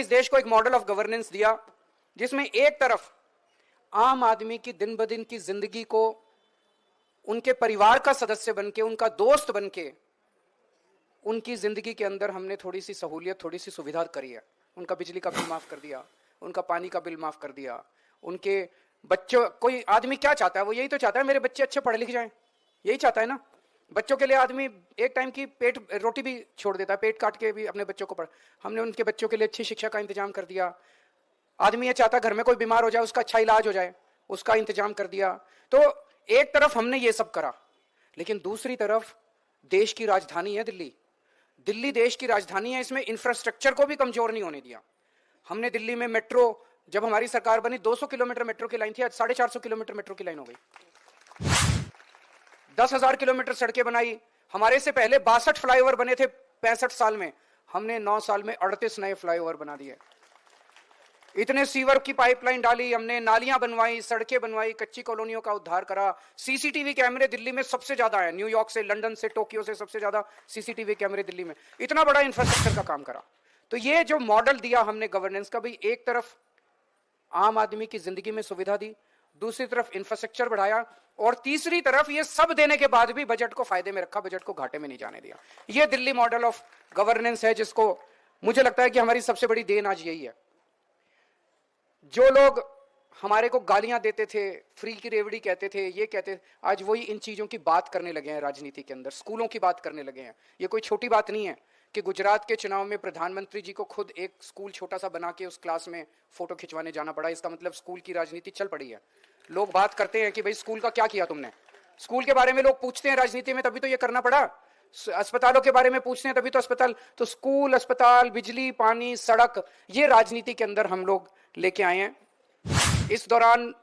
इस देश को एक मॉडल ऑफ गवर्नेंस दिया जिसमें एक तरफ आम आदमी की दिन ब दिन की जिंदगी को उनके परिवार का सदस्य बनके, उनका दोस्त बनके, उनकी जिंदगी के अंदर हमने थोड़ी सी सहूलियत, थोड़ी सी सुविधा करी है। उनका बिजली का बिल माफ कर दिया, उनका पानी का बिल माफ कर दिया, उनके बच्चों, कोई आदमी क्या चाहता है? वो यही तो चाहता है मेरे बच्चे अच्छे पढ़े लिख जाएं, यही चाहता है ना। बच्चों के लिए आदमी एक टाइम की पेट रोटी भी छोड़ देता है, पेट काट के भी अपने बच्चों को पढ़। हमने उनके बच्चों के लिए अच्छी शिक्षा का इंतजाम कर दिया। आदमी ये चाहता है घर में कोई बीमार हो जाए, उसका अच्छा इलाज हो जाए, उसका इंतजाम कर दिया। तो एक तरफ हमने ये सब करा, लेकिन दूसरी तरफ देश की राजधानी है दिल्ली। दिल्ली देश की राजधानी है, इसमें इंफ्रास्ट्रक्चर को भी कमजोर नहीं होने दिया। हमने दिल्ली में मेट्रो, जब हमारी सरकार बनी 200 किलोमीटर मेट्रो की लाइन थी, आज 450 किलोमीटर मेट्रो की लाइन हो गई। 10,000 किलोमीटर सड़कें बनाई। हमारे से पहले 62 फ्लाईओवर बने थे 65 साल में, हमने 9 साल में 38 नए फ्लाईओवर बना दिए। इतने सीवर की पाइपलाइन डाली हमने, नालियां बनवाई, सड़कें बनवाई, कच्ची कॉलोनियों का उद्धार करा। सीसीटीवी कैमरे दिल्ली में सबसे ज्यादा है, न्यूयॉर्क से, लंदन से, टोक्यो से सबसे ज्यादा सीसीटीवी कैमरे दिल्ली में। इतना बड़ा इंफ्रास्ट्रक्चर का काम करा। तो ये जो मॉडल दिया हमने गवर्नेंस का, भाई एक तरफ आम आदमी की जिंदगी में सुविधा दी, दूसरी तरफ इंफ्रास्ट्रक्चर बढ़ाया, और तीसरी तरफ ये सब देने के बाद भी बजट को फायदे में रखा, बजट को घाटे में नहीं जाने दिया। ये दिल्ली मॉडल ऑफ गवर्नेंस है, जिसको मुझे लगता है कि हमारी सबसे बड़ी देन आज यही है। जो लोग हमारे को गालियां देते थे, फ्री की रेवड़ी कहते थे, ये कहते थे, आज वही इन चीजों की बात करने लगे हैं राजनीति के अंदर, स्कूलों की बात करने लगे हैं। ये कोई छोटी बात नहीं है कि गुजरात के चुनाव में प्रधानमंत्री जी को खुद एक स्कूल छोटा सा बना के उस क्लास में फोटो खिंचवाने जाना पड़ा। इसका मतलब स्कूल की राजनीति चल पड़ी है। लोग बात करते हैं कि भाई स्कूल का क्या किया तुमने, स्कूल के बारे में लोग पूछते हैं राजनीति में, तभी तो ये करना पड़ा। अस्पतालों के बारे में पूछते हैं, तभी तो अस्पताल, तो स्कूल, अस्पताल, बिजली, पानी, सड़क, ये राजनीति के अंदर हम लोग लेके आए हैं। इस दौरान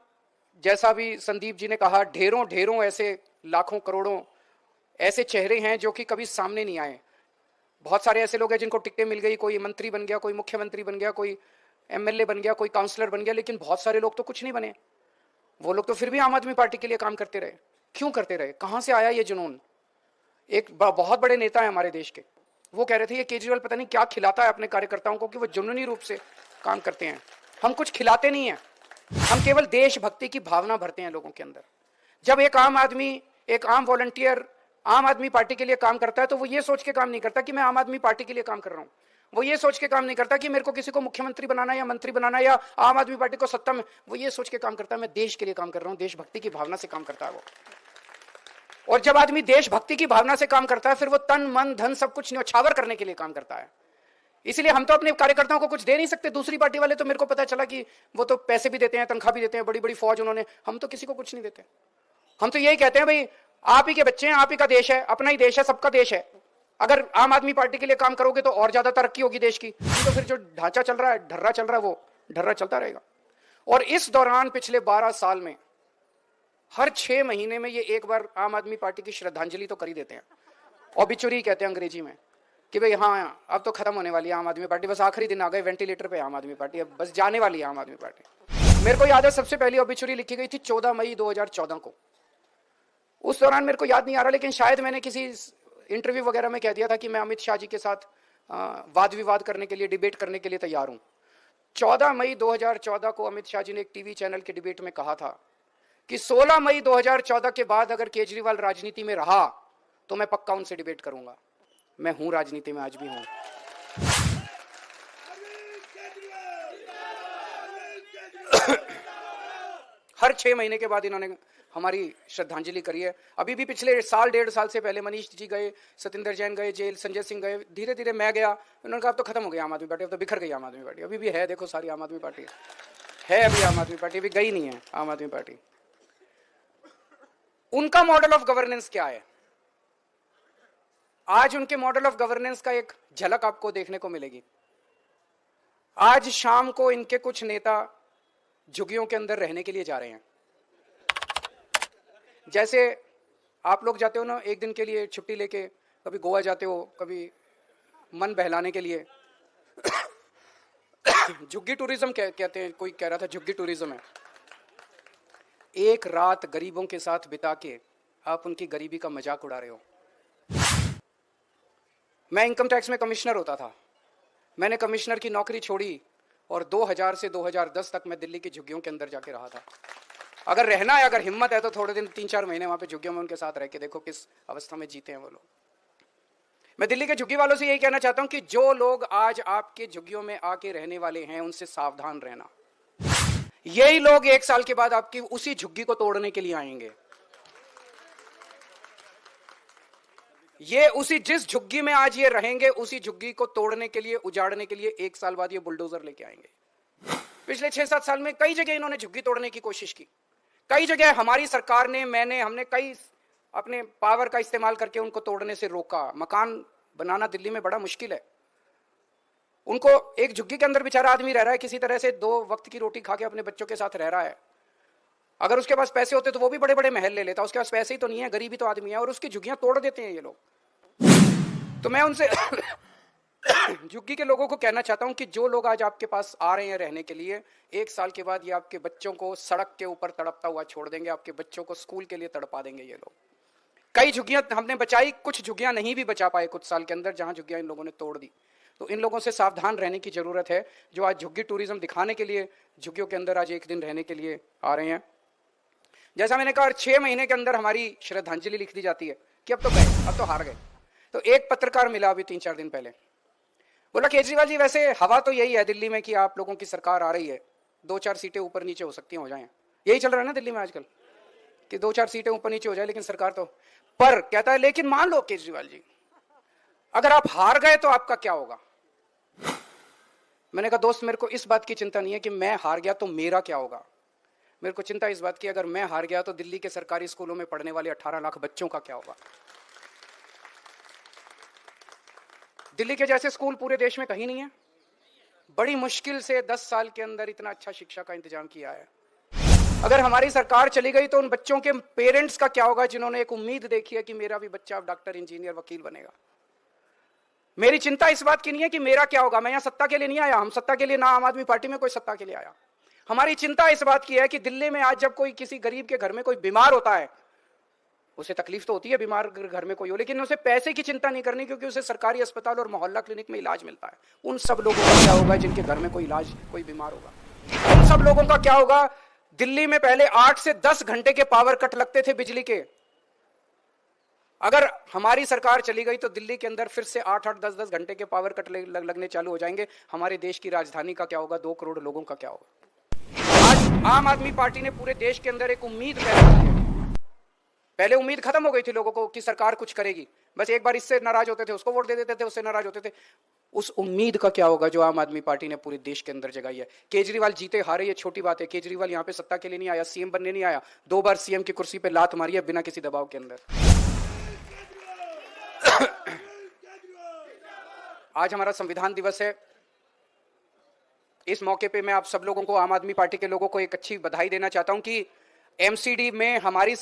जैसा भी संदीप जी ने कहा, ढेरों ढेरों ऐसे लाखों करोड़ों ऐसे चेहरे हैं जो कि कभी सामने नहीं आए। बहुत सारे ऐसे लोग हैं जिनको टिकटें मिल गई, कोई मंत्री बन गया, कोई मुख्यमंत्री बन गया, कोई एमएलए बन गया, कोई काउंसलर बन गया, लेकिन बहुत सारे लोग तो कुछ नहीं बने। वो लोग तो फिर भी आम आदमी पार्टी के लिए काम करते रहे। क्यों करते रहे? कहां से आया ये जुनून? एक बहुत बड़े नेता है हमारे देश के, वो कह रहे थे ये केजरीवाल पता नहीं क्या खिलाता है अपने कार्यकर्ताओं को कि वो जुनूनी रूप से काम करते हैं। हम कुछ खिलाते नहीं हैं, हम केवल देशभक्ति की भावना भरते हैं लोगों के अंदर। जब एक आम आदमी, एक आम वॉलंटियर आम आदमी पार्टी के लिए काम करता है, तो वो ये सोच के काम नहीं करता कि मैं आम आदमी पार्टी के लिए काम कर रहा हूं। वो ये सोच के काम नहीं करता कि मेरे को किसी को मुख्यमंत्री बनाना या मंत्री बनाना या आम आदमी पार्टी को सत्ता में, वो ये सोच के काम करता है मैं देश के लिए काम कर रहा हूं। देशभक्ति की भावना से काम करता है वो। और जब आदमी देशभक्ति की भावना से काम करता है, फिर वो तन मन धन सब कुछ न्यौछावर करने के लिए काम करता है। इसलिए हम तो अपने कार्यकर्ताओं को कुछ दे नहीं सकते। दूसरी पार्टी वाले तो मेरे को पता चला कि वो तो पैसे भी देते हैं, तनख्वाह भी देते हैं, बड़ी बड़ी फौज उन्होंने। हम तो किसी को कुछ नहीं देते। हम तो यही कहते हैं भाई आप ही के बच्चे हैं, आप ही का देश है, अपना ही देश है, सबका देश है। अगर आम आदमी पार्टी के लिए काम करोगे तो और ज्यादा तरक्की होगी देश की। तो फिर जो ढांचा चल रहा है, ढर्रा चल रहा है, वो ढर्रा चलता रहेगा। और इस दौरान पिछले 12 साल में हर 6 महीने में ये एक बार आम आदमी पार्टी की श्रद्धांजलि तो कर ही देते हैं। ओबिचुरी कहते हैं अंग्रेजी में कि भाई हाँ अब तो खत्म होने वाली है आम आदमी पार्टी, बस आखिरी दिन आ गए, वेंटिलेटर पे आम आदमी पार्टी, अब बस जाने वाली है आम आदमी पार्टी। मेरे को याद है सबसे पहली ओबिचुरी लिखी गई थी 14 मई 2014 को। उस दौरान मेरे को याद नहीं आ रहा, लेकिन शायद मैंने किसी इंटरव्यू वगैरह में कह दिया था कि मैं अमित शाह जी के साथ वाद विवाद करने के लिए, डिबेट करने के लिए तैयार हूं। 14 मई 2014 को अमित शाह जी ने एक टीवी चैनल के डिबेट में कहा था कि 16 मई 2014 के बाद अगर केजरीवाल राजनीति में रहा तो मैं पक्का उनसे डिबेट करूंगा। मैं हूं राजनीति में, आज भी हूं। हर 6 महीने के बाद इन्होंने हमारी श्रद्धांजलि करी है। अभी भी पिछले साल 1.5 साल से पहले मनीष जी गए, सतिंदर जैन गए जेल, संजय सिंह गए, धीरे धीरे मैं गया। उन्होंने कहा अब तो खत्म हो गया आम आदमी पार्टी, अब तो बिखर गई आम आदमी पार्टी। अभी भी है, देखो सारी आम आदमी पार्टी है अभी आम आदमी पार्टी अभी गई नहीं है आम आदमी पार्टी। उनका मॉडल ऑफ गवर्नेंस क्या है? आज उनके मॉडल ऑफ गवर्नेंस का एक झलक आपको देखने को मिलेगी। आज शाम को इनके कुछ नेता झुग्गियों के अंदर रहने के लिए जा रहे हैं। जैसे आप लोग जाते हो ना एक दिन के लिए छुट्टी लेके, कभी गोवा जाते हो, कभी मन बहलाने के लिए झुग्गी टूरिज्म कहते हैं, कोई कह रहा था झुग्गी टूरिज्म है। एक रात गरीबों के साथ बिता के आप उनकी गरीबी का मजाक उड़ा रहे हो। मैं इनकम टैक्स में कमिश्नर होता था, मैंने कमिश्नर की नौकरी छोड़ी और 2000 से 2010 तक मैं दिल्ली की झुग्गियों के अंदर जाके रहा था। अगर रहना है, अगर हिम्मत है तो थोड़े दिन 3-4 महीने वहां पे झुग्गियों में उनके साथ रह के देखो किस अवस्था में जीते हैं वो लोग। मैं दिल्ली के झुग्गी वालों से यही कहना चाहता हूं कि जो लोग आज आपके झुग्गियों में आके रहने वाले हैं उनसे सावधान रहना। यही लोग 1 साल के बाद आपकी उसी झुग्गी को तोड़ने के लिए आएंगे। ये उसी जिस झुग्गी में आज ये रहेंगे उसी झुग्गी को तोड़ने के लिए, उजाड़ने के लिए 1 साल बाद ये बुलडोजर लेके आएंगे। पिछले 6-7 साल में कई जगह इन्होंने झुग्गी तोड़ने की कोशिश की। कई जगह हमारी सरकार ने, हमने कई अपने पावर का इस्तेमाल करके उनको तोड़ने से रोका। मकान बनाना दिल्ली में बड़ा मुश्किल है। उनको एक झुग्गी के अंदर बेचारा आदमी रह रहा है, किसी तरह से 2 वक्त की रोटी खा के अपने बच्चों के साथ रह रहा है। अगर उसके पास पैसे होते तो वो भी बड़े बड़े महल ले लेता। उसके पास पैसे ही तो नहीं है, गरीबी तो आदमी है, और उसकी झुग्गियां तोड़ देते हैं ये लोग। तो मैं उनसे झुग्गी के लोगों को कहना चाहता हूं कि जो लोग आज आपके पास आ रहे हैं रहने के लिए, 1 साल के बाद ये आपके बच्चों को सड़क के ऊपर तड़पता हुआ छोड़ देंगे। आपके बच्चों को स्कूल के लिए तड़पा देंगे ये लोग। कई झुग्गियां हमने बचाई, कुछ झुग्गियां नहीं भी बचा पाए कुछ साल के अंदर, जहां झुग्गियां इन लोगों ने तोड़ दी। तो इन लोगों से सावधान रहने की जरूरत है, जो आज झुग्गी टूरिज्म दिखाने के लिए झुग्गियों के अंदर आज 1 दिन रहने के लिए आ रहे हैं। जैसा मैंने कहा, 6 महीने के अंदर हमारी श्रद्धांजलि लिख दी जाती है कि अब तो गए, अब तो हार गए। तो एक पत्रकार मिला अभी 3-4 दिन पहले, बोला केजरीवाल जी वैसे हवा तो यही है दिल्ली में कि आप लोगों की सरकार आ रही है, 2-4 सीटें ऊपर नीचे हो सकती हैं, हो जाएं। यही चल रहा है ना दिल्ली में आजकल कि 2-4 सीटें ऊपर नीचे हो जाए, लेकिन सरकार तो। पर कहता है लेकिन मान लो केजरीवाल जी अगर आप हार गए तो आपका क्या होगा। मैंने कहा दोस्त, मेरे को इस बात की चिंता नहीं है कि मैं हार गया तो मेरा क्या होगा। मेरे को चिंता इस बात की, अगर मैं हार गया तो दिल्ली के सरकारी स्कूलों में पढ़ने वाले 18 लाख बच्चों का क्या होगा। दिल्ली के जैसे स्कूल पूरे देश में कहीं नहीं है। बड़ी मुश्किल से 10 साल के अंदर इतना अच्छा शिक्षा का इंतजाम किया है। अगर हमारी सरकार चली गई तो उन बच्चों के पेरेंट्स का क्या होगा, जिन्होंने एक उम्मीद देखी है कि मेरा भी बच्चा डॉक्टर, इंजीनियर, वकील बनेगा। मेरी चिंता इस बात की नहीं है कि मेरा क्या होगा। मैं यहां सत्ता के लिए नहीं आया, हम सत्ता के लिए, ना आम आदमी पार्टी में कोई सत्ता के लिए आया। हमारी चिंता इस बात की है कि दिल्ली में आज जब कोई किसी गरीब के घर में कोई बीमार होता है, उसे तकलीफ तो होती है बीमार घर में कोई हो, लेकिन उसे पैसे की चिंता नहीं करनी, क्योंकि उसे सरकारी अस्पताल और मोहल्ला क्लिनिक में इलाज मिलता है। उन सब लोगों का क्या होगा जिनके घर में कोई इलाज, कोई बीमार होगा। उन सब लोगों का क्या होगा। दिल्ली में पहले 8 से 10 घंटे के पावर कट लगते थे बिजली के। अगर हमारी सरकार चली गई तो दिल्ली के अंदर फिर से 8-8, 10-10 घंटे के पावर कट लगने चालू हो जाएंगे। हमारे देश की राजधानी का क्या होगा, 2 करोड़ लोगों का क्या होगा। आज आम आदमी पार्टी ने पूरे देश के अंदर एक उम्मीद पैदा की है। पहले उम्मीद खत्म हो गई थी लोगों को कि सरकार कुछ करेगी, बस एक बार इससे नाराज होते थे उसको वोट दे देते थे, उससे नाराज होते थे। उस उम्मीद का क्या होगा जो आम आदमी पार्टी ने पूरे देश के अंदर जगाई है। केजरीवाल जीते हारे ये छोटी बात है। केजरीवाल यहाँ पे सत्ता के लिए नहीं आया, सीएम बनने नहीं आया। 2 बार सीएम की कुर्सी पे लात मारी है बिना किसी दबाव के अंदर। आज हमारा संविधान दिवस है। इस मौके पे मैं आप सब लोगों को, आम आदमी पार्टी के लोगों को एक अच्छी बधाई देना चाहता हूं कि एमसीडी में हमारी